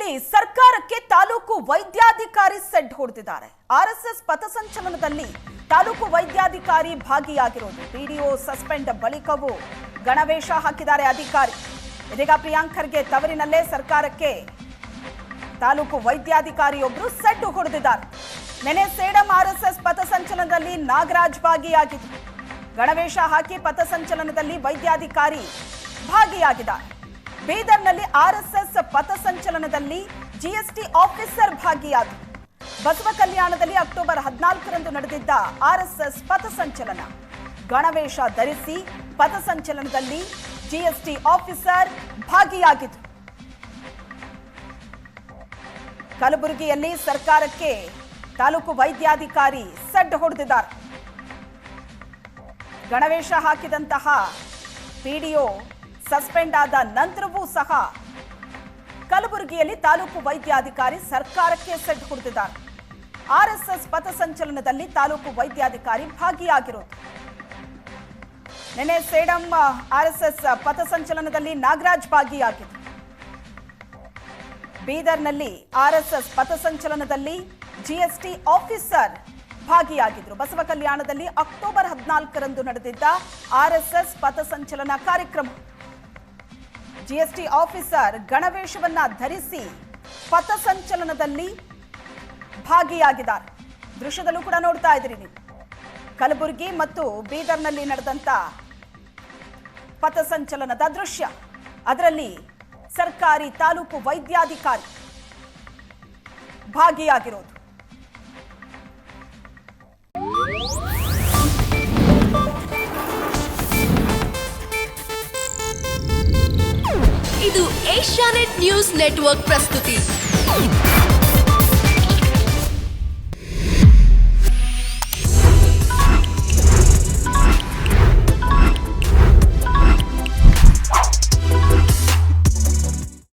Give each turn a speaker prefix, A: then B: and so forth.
A: ಕಲಬುರಗಿಯಲ್ಲಿ ಸರ್ಕಾರಕ್ಕೆ ತಾಲೂಕು ವೈದ್ಯಾಧಿಕಾರಿ ಸೆಡ್ ಹೊಡೆದಿದ್ದಾರೆ. ಆರ್ಎಸ್ಎಸ್ ಪಥಸಂಚಲನದಲ್ಲಿ ತಾಲೂಕು ವೈದ್ಯಾಧಿಕಾರಿ ಭಾಗಿಯಾಗಿರೋದು. ಪಿಡಿಒ ಸಸ್ಪೆಂಡ್ ಬಳಿಕವೂ ಗಣವೇಶ ಹಾಕಿದ್ದಾರೆ ಅಧಿಕಾರಿ. ಇದೀಗ ಪ್ರಿಯಾಂಕ್ ಖರ್ಗೆ ತವರಿನಲ್ಲೇ ಸರ್ಕಾರಕ್ಕೆ ತಾಲೂಕು ವೈದ್ಯಾಧಿಕಾರಿಯೊಬ್ಬರು ಸೆಡ್ ಹೊಡೆದಿದ್ದಾರೆ. ನೆನೆ ಸೇಡಂ ಆರ್ಎಸ್ಎಸ್ ಪಥಸಂಚಲನದಲ್ಲಿ ನಾಗರಾಜ್ ಭಾಗಿಯಾಗಿದ್ರು. ಗಣವೇಶ ಹಾಕಿ ಪಥಸಂಚಲನದಲ್ಲಿ ವೈದ್ಯಾಧಿಕಾರಿ ಭಾಗಿಯಾಗಿದ್ದಾರೆ. ಬೀದರ್ನಲ್ಲಿ ಆರ್ಎಸ್ಎಸ್ ಪಥಸಂಚಲನದಲ್ಲಿ ಜಿಎಸ್ಟಿ ಆಫೀಸರ್ ಭಾಗಿಯಾದರು. ಬಸವ ಕಲ್ಯಾಣದಲ್ಲಿ ಅಕ್ಟೋಬರ್ 14ರಂದು ನಡೆದಿದ್ದ ಆರ್ಎಸ್ಎಸ್ ಪಥಸಂಚಲನ. ಗಣವೇಶ ಧರಿಸಿ ಪಥಸಂಚಲನದಲ್ಲಿ ಜಿಎಸ್ಟಿ ಆಫೀಸರ್ ಭಾಗಿಯಾಗಿದ್ರು. ಕಲಬುರಗಿಯಲ್ಲಿ ಸರ್ಕಾರಕ್ಕೆ ತಾಲೂಕು ವೈದ್ಯಾಧಿಕಾರಿ ಸೆಡ್ ಹೊಡೆದಿದ್ದಾರೆ. ಗಣವೇಶ ಹಾಕಿದಂತಹ ಪಿಡಿಒ ಸಸ್ಪೆಂಡ್ ಆದ ನಂತರವೂ ಸಹ ಕಲಬುರಗಿಯಲ್ಲಿ ತಾಲೂಕು ವೈದ್ಯಾಧಿಕಾರಿ ಸರ್ಕಾರಕ್ಕೆ ಸೆಡ್ ಹೊಡೆದಿದ್ದಾರೆ. ಆರ್ಎಸ್ಎಸ್ ಪಥಸಂಚಲನದಲ್ಲಿ ತಾಲೂಕು ವೈದ್ಯಾಧಿಕಾರಿ ಭಾಗಿಯಾಗಿರೋದು. ನಿನ್ನೆ ಸೇಡಂ ಆರ್ಎಸ್ಎಸ್ ಪಥಸಂಚಲನದಲ್ಲಿ ನಾಗರಾಜ್ ಭಾಗಿಯಾಗಿದ್ರು. ಬೀದರ್ನಲ್ಲಿ ಆರ್ಎಸ್ಎಸ್ ಪಥಸಂಚಲನದಲ್ಲಿ ಜಿಎಸ್ಟಿ ಆಫೀಸರ್ ಭಾಗಿಯಾಗಿದ್ರು. ಬಸವ ಕಲ್ಯಾಣದಲ್ಲಿ ಅಕ್ಟೋಬರ್ 14ರಂದು ನಡೆದಿದ್ದ ಆರ್ಎಸ್ಎಸ್ ಪಥಸಂಚಲನ ಕಾರ್ಯಕ್ರಮ. ಜಿಎಸ್ಟಿ ಆಫೀಸರ್ ಗಣವೇಶವನ್ನ ಧರಿಸಿ ಪಥಸಂಚಲನದಲ್ಲಿ ಭಾಗಿಯಾಗಿದ್ದಾರೆ. ದೃಶ್ಯದಲ್ಲೂ ಕೂಡ ನೋಡ್ತಾ ಇದ್ದೀರಿ ನೀವು. ಕಲಬುರಗಿ ಮತ್ತು ಬೀದರ್ನಲ್ಲಿ ನಡೆದಂತ ಪಥಸಂಚಲನದ ದೃಶ್ಯ. ಅದರಲ್ಲಿ ಸರ್ಕಾರಿ ತಾಲೂಕು ವೈದ್ಯಾಧಿಕಾರಿ ಭಾಗಿಯಾಗಿರೋದು.
B: ಇದು ಏಷ್ಯಾನೆಟ್ ನ್ಯೂಸ್ ನೆಟ್ವರ್ಕ್ ಪ್ರಸ್ತುತಿ.